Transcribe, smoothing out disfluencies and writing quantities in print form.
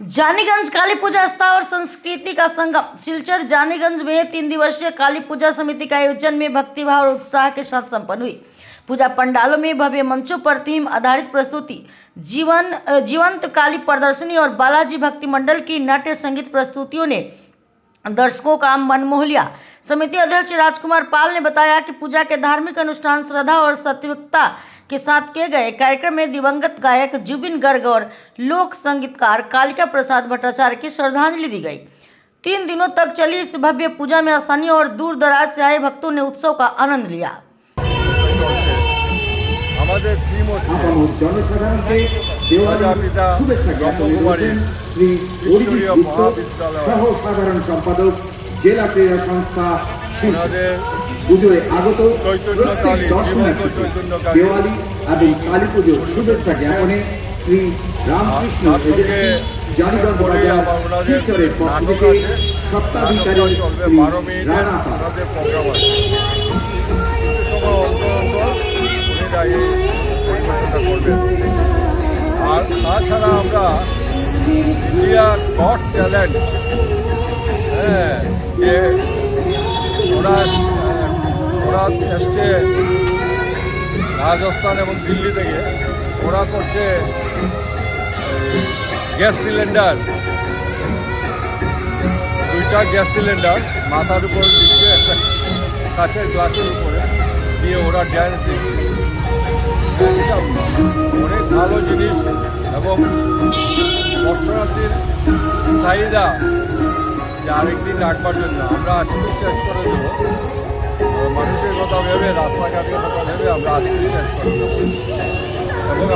जानीगंज काली पूजा आस्था और संस्कृति का संगम। सिलचर जानीगंज में 3 दिवसीय काली पूजा समिति का आयोजन में भक्तिभाव और उत्साह के साथ संपन्न हुई। पूजा पंडालों में भव्य मंचों पर थीम आधारित प्रस्तुति, जीवंत काली प्रदर्शनी और बालाजी भक्ति मंडल की नाट्य संगीत प्रस्तुतियों ने दर्शकों का मन मोह लिया। समिति अध्यक्ष राजकुमार पाल ने बताया कि पूजा के धार्मिक अनुष्ठान श्रद्धा और सात्विकता के साथ किए गए। कार्यक्रम में दिवंगत गायक जुबिन गर्ग और लोक संगीतकार कालिका प्रसाद भट्टाचार्य की श्रद्धांजलि दी गई। 3 दिनों तक चली इस भव्य पूजा में स्थानीय और दूर दराज से आए भक्तों ने उत्सव का आनंद लिया। জনসাধারণকে শুভেচ্ছা জ্ঞাপন করেছেন শ্রী অরিজিৎ গুপ্ত, সহ সাধারণ সম্পাদক, জেলা ক্রীড়া সংস্থা শিলচর। পুজোয় আগত প্রত্যেক দর্শনার্থীকে দেওয়ালি এবং কালী পুজোর শুভেচ্ছা জ্ঞাপনে শ্রী রামকৃষ্ণ এজেন্সি জানিগঞ্জ বাজার শিলচরের পক্ষ থেকে সত্ত্বাধিকারী শ্রী রানা পাল। আর তাছাড়া আমরা ইন্ডিয়া গট ট্যালেন্ট, যে ওরা এসছে রাজস্থান এবং দিল্লি থেকে। ওরা করছে গ্যাস সিলিন্ডার, 2টা গ্যাস সিলিন্ডার মাথার উপর দিচ্ছে, একটা কাঁচের গ্লাসের উপরে দিয়ে ওরা ড্যান্স দিচ্ছে। অনেক ভালো জিনিস এবং দর্শনার্থীর চাহিদা যে আরেকদিন রাখবার জন্য আমরা আজকে শেষ করে দেবো। মানুষের কথা ভেবে, রাস্তাঘাটের কথা ভেবে আমরা আজকে শেষ করে দেবো এবং